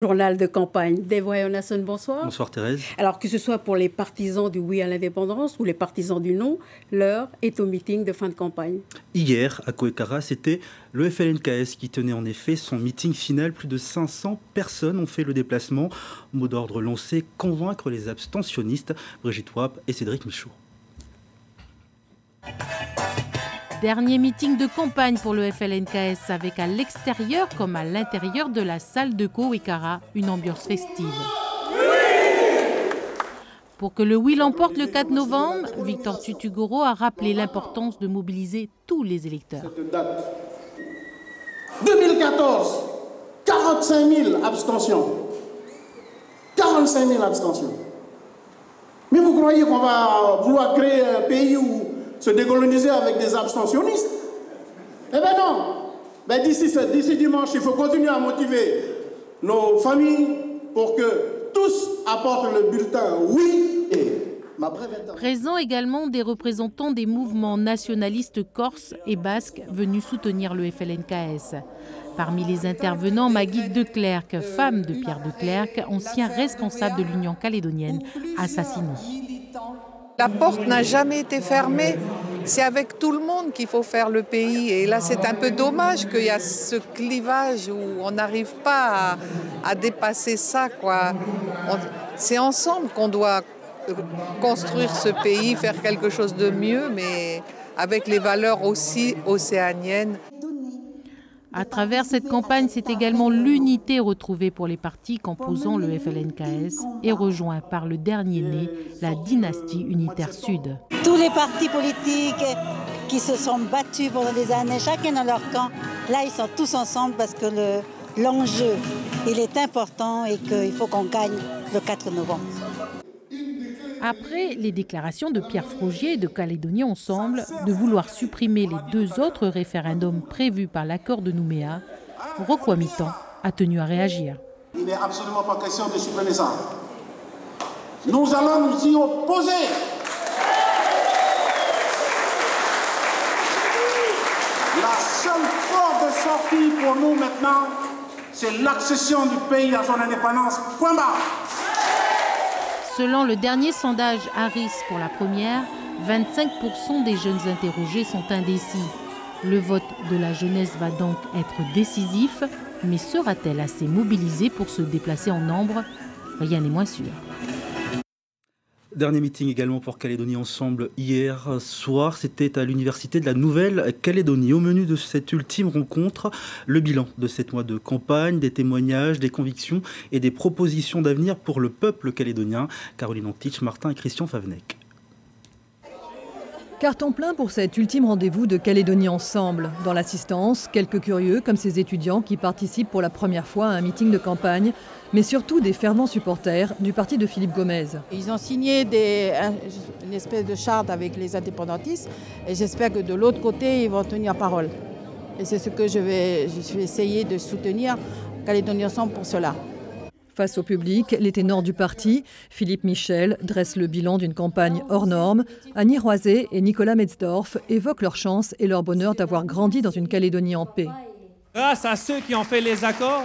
Journal de campagne. Devoya Nasson, bonsoir. Bonsoir Thérèse. Alors que ce soit pour les partisans du oui à l'indépendance ou les partisans du non, l'heure est au meeting de fin de campagne. Hier, à Kouekara, c'était le FLNKS qui tenait en effet son meeting final. Plus de 500 personnes ont fait le déplacement. Mot d'ordre lancé, convaincre les abstentionnistes. Brigitte Wap et Cédric Michaud. Dernier meeting de campagne pour le FLNKS avec à l'extérieur comme à l'intérieur de la salle de Kouekara une ambiance festive. Pour que le oui l'emporte le 4 novembre, Victor Tutugoro a rappelé l'importance de mobiliser tous les électeurs. Cette date. 2014, 45 000 abstentions. 45 000 abstentions. Mais vous croyez qu'on va vouloir créer un pays où se décoloniser avec des abstentionnistes? Eh bien non. Ben d'ici dimanche, il faut continuer à motiver nos familles pour que tous apportent le bulletin oui. Présents également des représentants des mouvements nationalistes corses et basques venus soutenir le FLNKS. Parmi les intervenants, Magui de Clercq, femme de Pierre de Clercq, ancien responsable de l'Union calédonienne, assassiné. La porte n'a jamais été fermée. C'est avec tout le monde qu'il faut faire le pays. Et là, c'est un peu dommage qu'il y a ce clivage où on n'arrive pas à dépasser ça, quoi. C'est ensemble qu'on doit construire ce pays, faire quelque chose de mieux, mais avec les valeurs aussi océaniennes. À travers cette campagne, c'est également l'unité retrouvée pour les partis composant le FLNKS et rejoint par le dernier né, la dynastie unitaire Sud. Tous les partis politiques qui se sont battus pendant des années, chacun dans leur camp, là ils sont tous ensemble parce que l'enjeu il est important et qu'il faut qu'on gagne le 4 novembre. Après les déclarations de Pierre Frogier de Calédonie Ensemble de vouloir supprimer les deux autres référendums prévus par l'accord de Nouméa, Rokwamitan a tenu à réagir. Il n'est absolument pas question de supprimer ça. Nous allons nous y opposer. La seule porte de sortie pour nous maintenant, c'est l'accession du pays à son indépendance. Point barre. Selon le dernier sondage Harris pour la première, 25% des jeunes interrogés sont indécis. Le vote de la jeunesse va donc être décisif, mais sera-t-elle assez mobilisée pour se déplacer en nombre? Rien n'est moins sûr. Dernier meeting également pour Calédonie Ensemble hier soir, c'était à l'université de la Nouvelle-Calédonie. Au menu de cette ultime rencontre, le bilan de 7 mois de campagne, des témoignages, des convictions et des propositions d'avenir pour le peuple calédonien. Caroline Antich, Martin et Christian Favnec. Carton plein pour cet ultime rendez-vous de Calédonie Ensemble. Dans l'assistance, quelques curieux comme ces étudiants qui participent pour la première fois à un meeting de campagne, mais surtout des fervents supporters du parti de Philippe Gomez. Ils ont signé une espèce de charte avec les indépendantistes et j'espère que de l'autre côté, ils vont tenir parole. Et c'est ce que je vais essayer de soutenir Calédonie Ensemble pour cela. Face au public, les ténors du parti, Philippe Michel, dressent le bilan d'une campagne hors norme. Annie Roiset et Nicolas Metzdorf évoquent leur chance et leur bonheur d'avoir grandi dans une Calédonie en paix. Grâce à ceux qui ont fait les accords,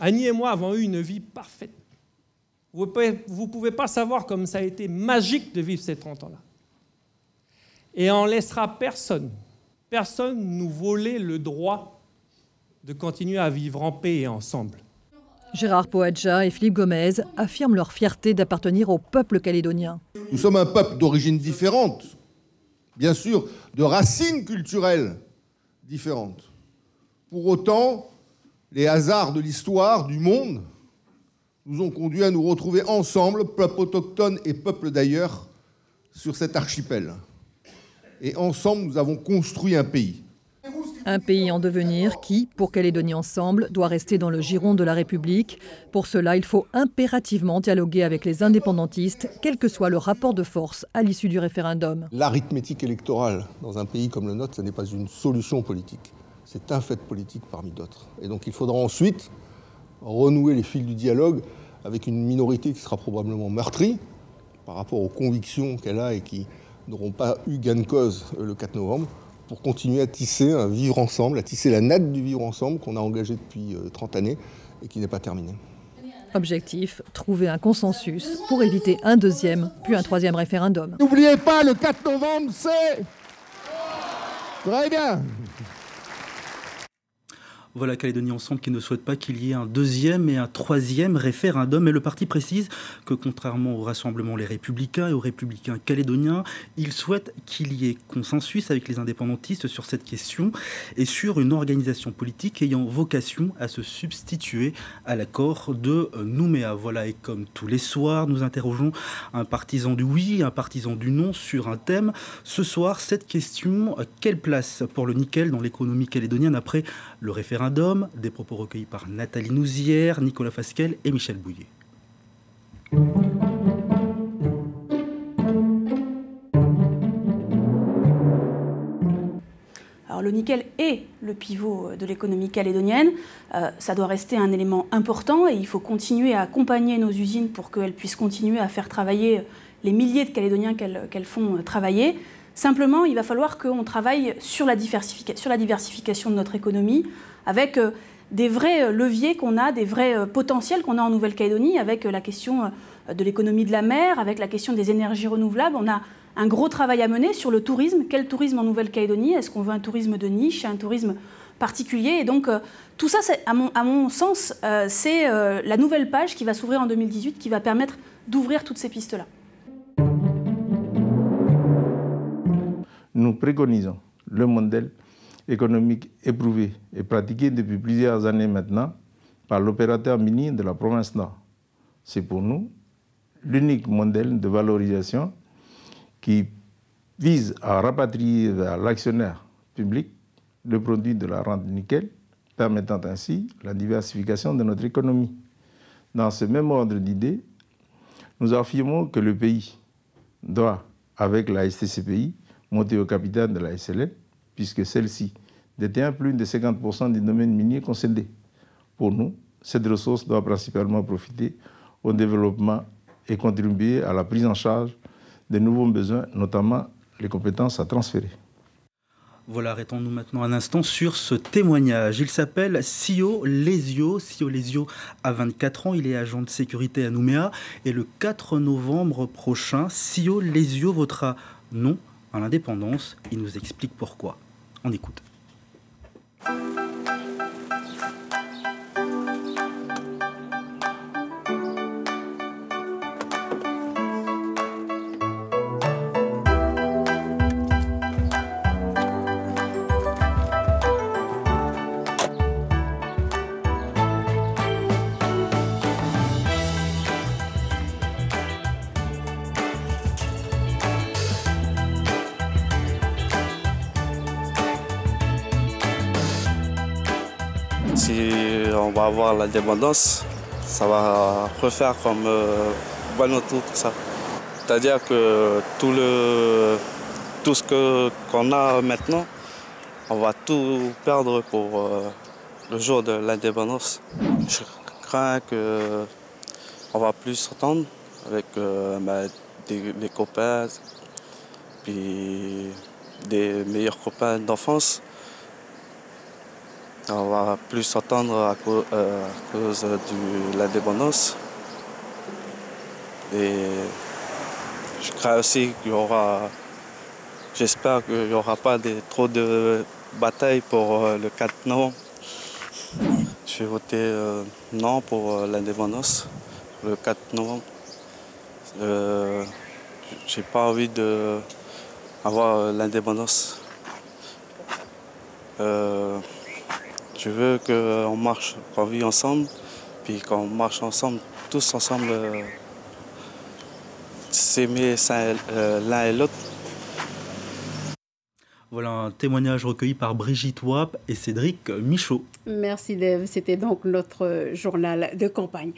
Annie et moi avons eu une vie parfaite. Vous ne pouvez pas savoir comme ça a été magique de vivre ces 30 ans-là. Et on ne laissera personne nous voler le droit de continuer à vivre en paix et ensemble. Gérard Poadja et Philippe Gomez affirment leur fierté d'appartenir au peuple calédonien. Nous sommes un peuple d'origine différente, bien sûr, de racines culturelles différentes. Pour autant, les hasards de l'histoire, du monde, nous ont conduits à nous retrouver ensemble, peuple autochtone et peuple d'ailleurs, sur cet archipel. Et ensemble, nous avons construit un pays. Un pays en devenir qui, pour Calédonie Ensemble, doit rester dans le giron de la République. Pour cela, il faut impérativement dialoguer avec les indépendantistes, quel que soit le rapport de force à l'issue du référendum. L'arithmétique électorale dans un pays comme le nôtre, ce n'est pas une solution politique. C'est un fait politique parmi d'autres. Et donc il faudra ensuite renouer les fils du dialogue avec une minorité qui sera probablement meurtrie par rapport aux convictions qu'elle a et qui n'auront pas eu gain de cause le 4 novembre, pour continuer à tisser un vivre ensemble, à tisser la natte du vivre ensemble qu'on a engagé depuis 30 années et qui n'est pas terminée. Objectif, trouver un consensus pour éviter un deuxième, puis un troisième référendum. N'oubliez pas, le 4 novembre, c'est... Très bien. Voilà Calédonie Ensemble qui ne souhaite pas qu'il y ait un deuxième et un troisième référendum. Mais le parti précise que contrairement au Rassemblement Les Républicains et aux Républicains calédoniens, il souhaite qu'il y ait consensus avec les indépendantistes sur cette question et sur une organisation politique ayant vocation à se substituer à l'accord de Nouméa. Voilà, et comme tous les soirs, nous interrogeons un partisan du oui, un partisan du non sur un thème. Ce soir, cette question, quelle place pour le nickel dans l'économie calédonienne après le référendum? Des propos recueillis par Nathalie Nouzière, Nicolas Fasquelle et Michel Bouillet. Alors, le nickel est le pivot de l'économie calédonienne. Ça doit rester un élément important et il faut continuer à accompagner nos usines pour qu'elles puissent continuer à faire travailler les milliers de Calédoniens qu'elles font travailler. Simplement, il va falloir qu'on travaille sur la diversification de notre économie avec des vrais leviers qu'on a, des vrais potentiels qu'on a en Nouvelle-Calédonie, avec la question de l'économie de la mer, avec la question des énergies renouvelables. On a un gros travail à mener sur le tourisme. Quel tourisme en Nouvelle-Calédonie? Est-ce qu'on veut un tourisme de niche, un tourisme particulier? Et donc, tout ça, à mon sens, c'est la nouvelle page qui va s'ouvrir en 2018, qui va permettre d'ouvrir toutes ces pistes-là. Nous préconisons le modèle économique éprouvé et pratiqué depuis plusieurs années maintenant par l'opérateur minier de la province Nord. C'est pour nous l'unique modèle de valorisation qui vise à rapatrier vers l'actionnaire public le produit de la rente nickel, permettant ainsi la diversification de notre économie. Dans ce même ordre d'idées, nous affirmons que le pays doit, avec la STCPI, monter au capital de la SLN, puisque celle-ci détient plus de 50% du domaine minier concédé. Pour nous, cette ressource doit principalement profiter au développement et contribuer à la prise en charge de nouveaux besoins, notamment les compétences à transférer. Voilà, arrêtons-nous maintenant un instant sur ce témoignage. Il s'appelle Sio Lesio. Sio Lesio a 24 ans, il est agent de sécurité à Nouméa. Et le 4 novembre prochain, Sio Lesio votera non à l'indépendance. Il nous explique pourquoi. On écoute. Si on va avoir l'indépendance, ça va refaire comme Vanuatu, tout ça. C'est-à-dire que tout ce qu'on a maintenant, on va tout perdre pour le jour de l'indépendance. Je crains qu'on va plus s'entendre avec des copains, puis des meilleurs copains d'enfance. On va plus s'entendre à cause de l'indépendance. Et je crains aussi qu'il y aura, j'espère qu'il n'y aura pas trop de batailles pour le 4 novembre. Je vais voter non pour l'indépendance, le 4 novembre. J'ai pas envie d'avoir l'indépendance. Je veux qu'on marche, qu'on vit ensemble, puis qu'on marche ensemble, tous ensemble, s'aimer l'un et l'autre. Voilà un témoignage recueilli par Brigitte Wap et Cédric Michaud. Merci Dave, c'était donc notre journal de campagne.